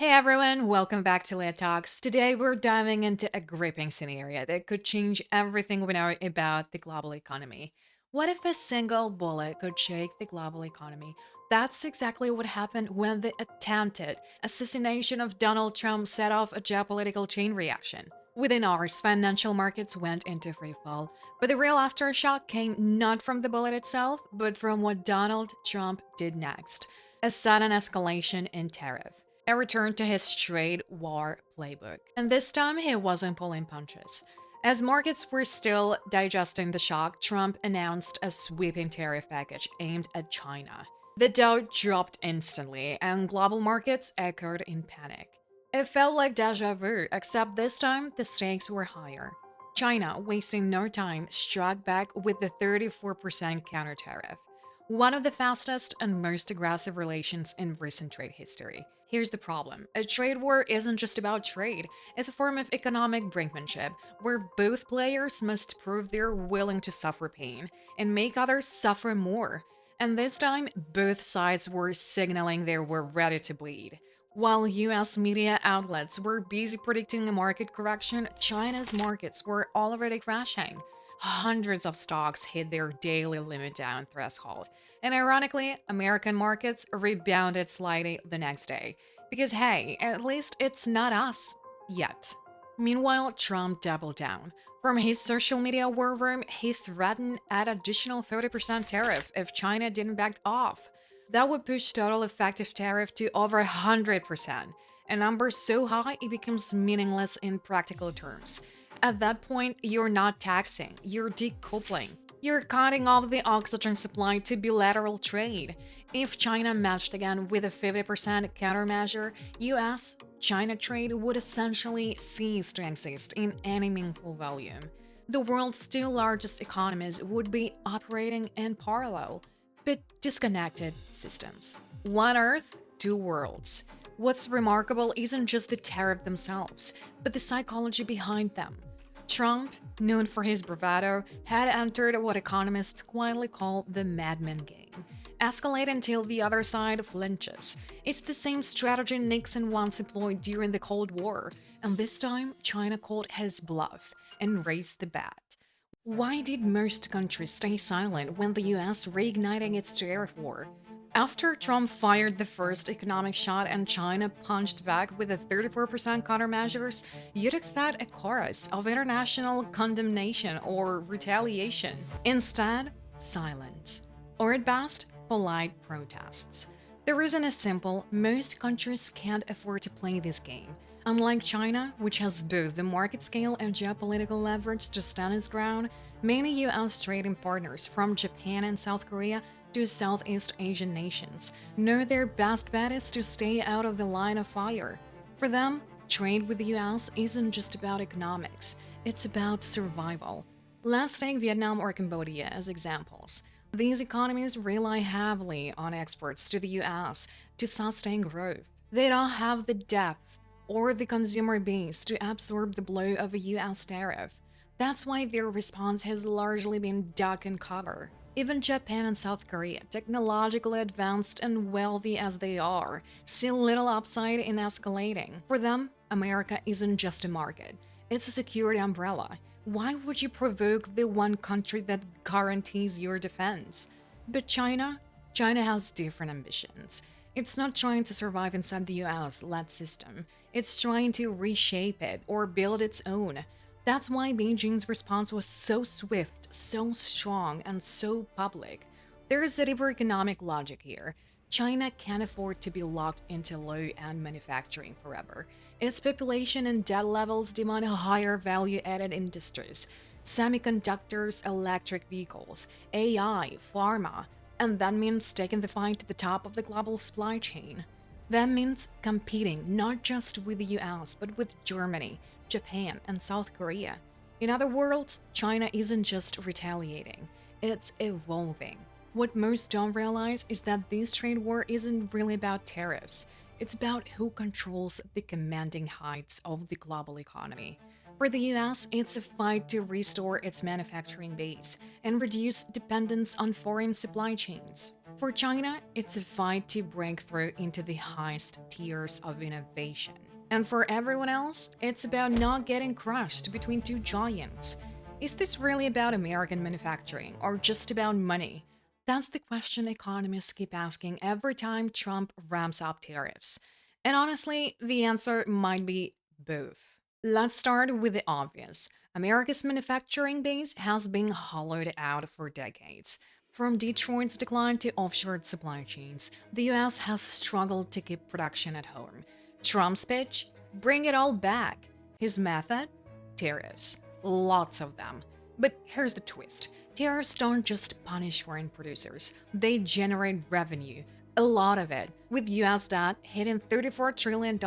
Hey everyone, welcome back to Lit Talks. Today we're diving into a gripping scenario that could change everything we know about the global economy. What if a single bullet could shake the global economy? That's exactly what happened when the attempted assassination of Donald Trump set off a geopolitical chain reaction. Within hours, financial markets went into free fall, but the real aftershock came not from the bullet itself, but from what Donald Trump did next: a sudden escalation in tariff, a return to his trade war playbook. And this time, he wasn't pulling punches. As markets were still digesting the shock, Trump announced a sweeping tariff package aimed at China. The Dow dropped instantly, and global markets echoed in panic. It felt like deja vu, except this time the stakes were higher. China, wasting no time, struck back with the 34% counter tariff, one of the fastest and most aggressive relations in recent trade history. Here's the problem: a trade war isn't just about trade, it's a form of economic brinkmanship, where both players must prove they're willing to suffer pain and make others suffer more. And this time, both sides were signaling they were ready to bleed. While US media outlets were busy predicting a market correction, China's markets were already crashing. Hundreds of stocks hit their daily limit down threshold. And ironically, American markets rebounded slightly the next day. Because hey, at least it's not us. Yet. Meanwhile, Trump doubled down. From his social media war room, he threatened an additional 30% tariff if China didn't back off. That would push total effective tariff to over 100%, a number so high it becomes meaningless in practical terms. At that point, you're not taxing, you're decoupling. You're cutting off the oxygen supply to bilateral trade. If China matched again with a 50% countermeasure, US China trade would essentially cease to exist in any meaningful volume. The world's two largest economies would be operating in parallel, but disconnected systems. One Earth, two worlds. What's remarkable isn't just the tariff themselves, but the psychology behind them. Trump, known for his bravado, had entered what economists quietly call the madman game. Escalate until the other side flinches. It's the same strategy Nixon once employed during the Cold War, and this time China called his bluff and raised the bat. Why did most countries stay silent when the US reigniting its tariff war? After Trump fired the first economic shot and China punched back with a 34% countermeasures, you'd expect a chorus of international condemnation or retaliation. Instead, silence. Or at best, polite protests. The reason is simple: most countries can't afford to play this game. Unlike China, which has both the market scale and geopolitical leverage to stand its ground, many US trading partners, from Japan and South Korea to Southeast Asian nations, know their best bet is to stay out of the line of fire. For them, trade with the US isn't just about economics, it's about survival. Let's take Vietnam or Cambodia as examples. These economies rely heavily on exports to the US to sustain growth. They don't have the depth or the consumer base to absorb the blow of a US tariff. That's why their response has largely been duck and cover. Even Japan and South Korea, technologically advanced and wealthy as they are, see little upside in escalating. For them, America isn't just a market, it's a security umbrella. Why would you provoke the one country that guarantees your defense? But China has different ambitions. It's not trying to survive inside the US-led system. It's trying to reshape it or build its own. That's why Beijing's response was so swift, so strong, and so public. There is a deeper economic logic here. China can't afford to be locked into low-end manufacturing forever. Its population and debt levels demand higher value-added industries: semiconductors, electric vehicles, AI, pharma, and that means taking the fight to the top of the global supply chain. That means competing not just with the US, but with Germany, Japan, and South Korea. In other words, China isn't just retaliating, it's evolving. What most don't realize is that this trade war isn't really about tariffs. It's about who controls the commanding heights of the global economy. For the US, it's a fight to restore its manufacturing base and reduce dependence on foreign supply chains. For China, it's a fight to break through into the highest tiers of innovation. And for everyone else, it's about not getting crushed between two giants. Is this really about American manufacturing or just about money? That's the question economists keep asking every time Trump ramps up tariffs. And honestly, the answer might be both. Let's start with the obvious. America's manufacturing base has been hollowed out for decades. From Detroit's decline to offshore supply chains, the US has struggled to keep production at home. Trump's pitch? Bring it all back. His method? Tariffs. Lots of them. But here's the twist. Tariffs don't just punish foreign producers, they generate revenue. A lot of it. With US debt hitting $34 trillion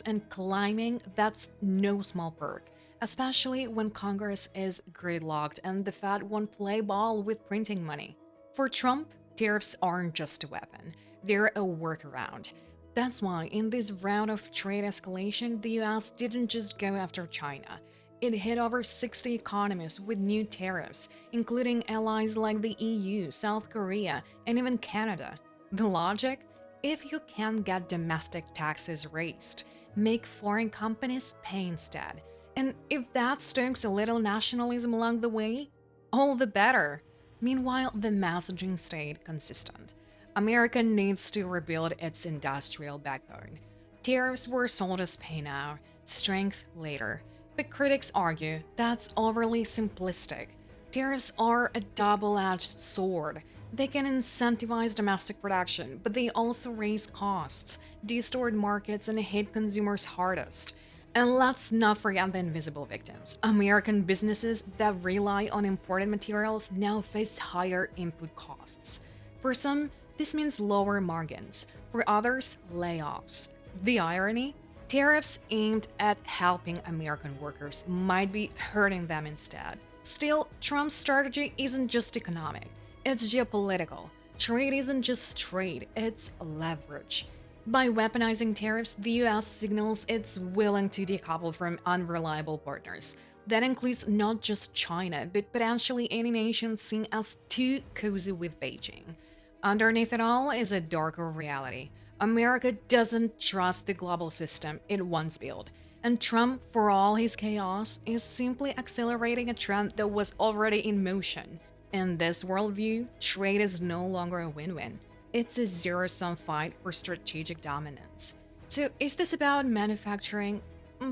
and climbing, that's no small perk. Especially when Congress is gridlocked and the Fed won't play ball with printing money. For Trump, tariffs aren't just a weapon, they're a workaround. That's why, in this round of trade escalation, the US didn't just go after China. It hit over 60 economies with new tariffs, including allies like the EU, South Korea, and even Canada. The logic? If you can't get domestic taxes raised, make foreign companies pay instead. And if that stokes a little nationalism along the way, all the better. Meanwhile, the messaging stayed consistent. America needs to rebuild its industrial backbone. Tariffs were sold as pay now, strength later. But critics argue that's overly simplistic. Tariffs are a double-edged sword. They can incentivize domestic production, but they also raise costs, distort markets, and hit consumers hardest. And let's not forget the invisible victims. American businesses that rely on imported materials now face higher input costs. For some, this means lower margins. For others, layoffs. The irony? Tariffs aimed at helping American workers might be hurting them instead. Still, Trump's strategy isn't just economic, it's geopolitical. Trade isn't just trade, it's leverage. By weaponizing tariffs, the US signals it's willing to decouple from unreliable partners. That includes not just China, but potentially any nation seen as too cozy with Beijing. Underneath it all is a darker reality. America doesn't trust the global system it once built, and Trump, for all his chaos, is simply accelerating a trend that was already in motion. In this worldview, trade is no longer a win-win. It's a zero-sum fight for strategic dominance. So is this about manufacturing?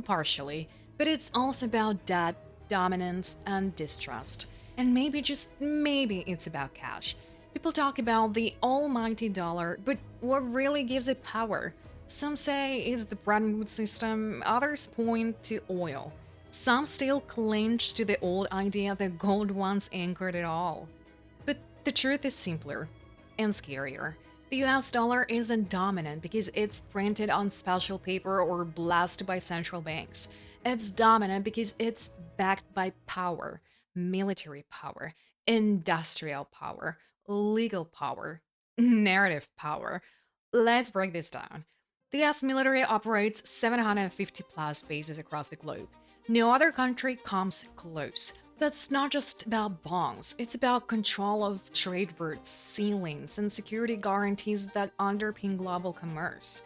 Partially, but it's also about debt, dominance, and distrust. And maybe, just maybe, it's about cash. People talk about the almighty dollar, but what really gives it power? Some say it's the Bretton Woods system, others point to oil. Some still cling to the old idea that gold once anchored it all. But the truth is simpler and scarier. The US dollar isn't dominant because it's printed on special paper or blessed by central banks. It's dominant because it's backed by power, military power, industrial power, legal power, narrative power. Let's break this down. The US military operates 750 plus bases across the globe. No other country comes close. That's not just about bonds, it's about control of trade routes, ceilings, and security guarantees that underpin global commerce.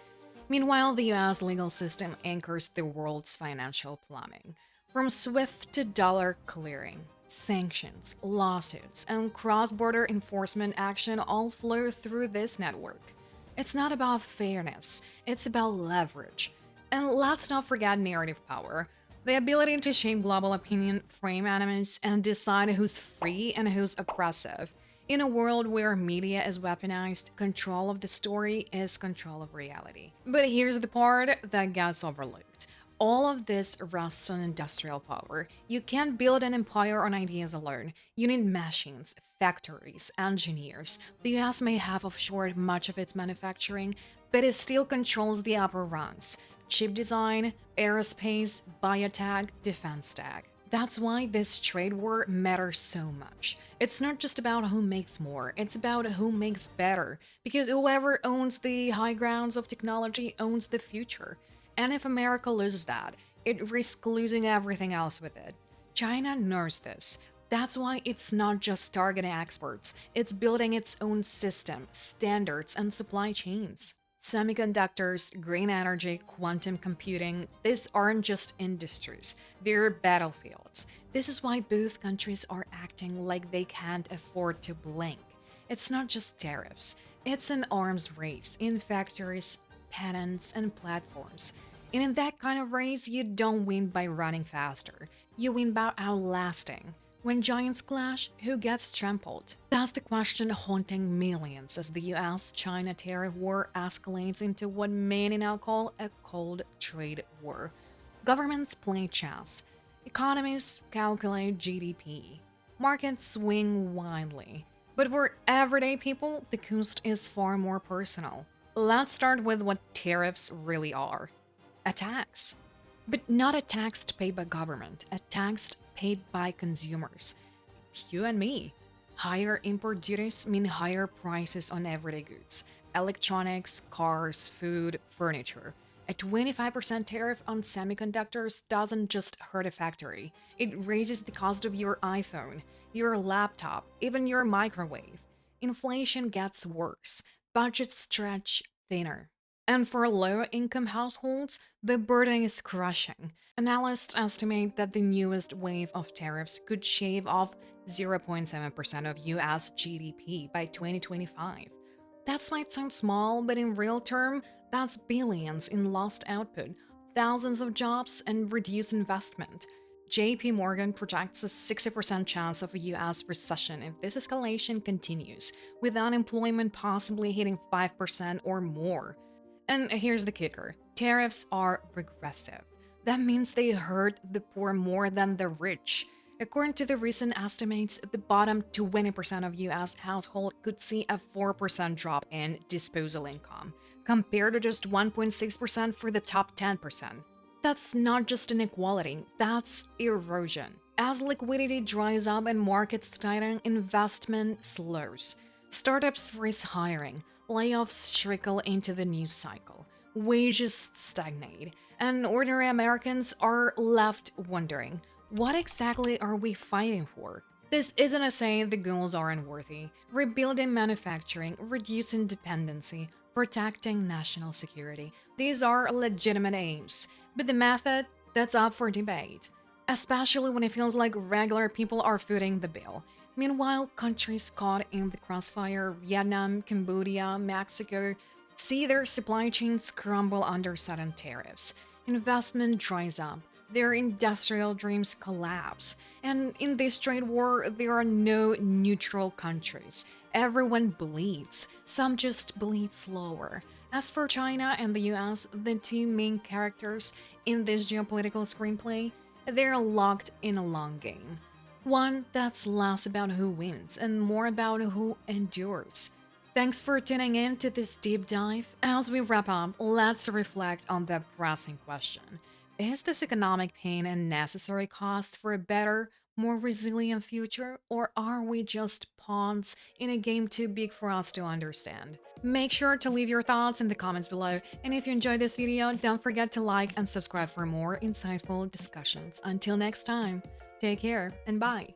Meanwhile, the US legal system anchors the world's financial plumbing. From SWIFT to dollar clearing, sanctions, lawsuits, and cross-border enforcement action all flow through this network. It's not about fairness, it's about leverage. And let's not forget narrative power. The ability to shape global opinion, frame enemies, and decide who's free and who's oppressive. In a world where media is weaponized, control of the story is control of reality. But here's the part that gets overlooked. All of this rests on industrial power. You can't build an empire on ideas alone. You need machines, factories, engineers. The US may have offshored much of its manufacturing, but it still controls the upper rungs. Chip design, aerospace, biotech, defense tech. That's why this trade war matters so much. It's not just about who makes more, it's about who makes better. Because whoever owns the high grounds of technology owns the future. And if America loses that, it risks losing everything else with it. China knows this. That's why it's not just targeting experts, it's building its own system, standards, and supply chains. Semiconductors, green energy, quantum computing, these aren't just industries, they're battlefields. This is why both countries are acting like they can't afford to blink. It's not just tariffs, it's an arms race in factories, patents, and platforms. And in that kind of race, you don't win by running faster, you win by outlasting. When giants clash, who gets trampled? That's the question haunting millions as the US China tariff war escalates into what many now call a cold trade war. Governments play chess, economies calculate GDP, markets swing wildly. But for everyday people, the cost is far more personal. Let's start with what tariffs really are: a tax. But not a tax paid by government, a tax paid by consumers. You and me. Higher import duties mean higher prices on everyday goods: electronics, cars, food, furniture. A 25% tariff on semiconductors doesn't just hurt a factory, it raises the cost of your iPhone, your laptop, even your microwave. Inflation gets worse, budgets stretch thinner. And for low income households, the burden is crushing. Analysts estimate that the newest wave of tariffs could shave off 0.7% of US GDP by 2025. That might sound small, but in real term, that's billions in lost output, thousands of jobs, and reduced investment. JP Morgan projects a 60% chance of a US recession if this escalation continues, with unemployment possibly hitting 5% or more. And here's the kicker: tariffs are regressive. That means they hurt the poor more than the rich. According to the recent estimates, the bottom 20% of US households could see a 4% drop in disposable income, compared to just 1.6% for the top 10%. That's not just inequality, that's erosion. As liquidity dries up and markets tighten, investment slows. Startups freeze hiring, layoffs trickle into the news cycle, wages stagnate, and ordinary Americans are left wondering, what exactly are we fighting for? This isn't a saying the goals are unworthy. Rebuilding manufacturing, reducing dependency, protecting national security. These are legitimate aims, but the method, that's up for debate, especially when it feels like regular people are footing the bill. Meanwhile, countries caught in the crossfire, Vietnam, Cambodia, Mexico, see their supply chains crumble under sudden tariffs. Investment dries up, their industrial dreams collapse. And in this trade war, there are no neutral countries. Everyone bleeds, some just bleed slower. As for China and the US, the two main characters in this geopolitical screenplay, they're locked in a long game. One that's less about who wins and more about who endures. Thanks for tuning in to this deep dive. As we wrap up, let's reflect on the pressing question: is this economic pain a necessary cost for a better, more resilient future, or are we just pawns in a game too big for us to understand? Make sure to leave your thoughts in the comments below, and if you enjoyed this video, don't forget to like and subscribe for more insightful discussions. Until next time, take care and bye!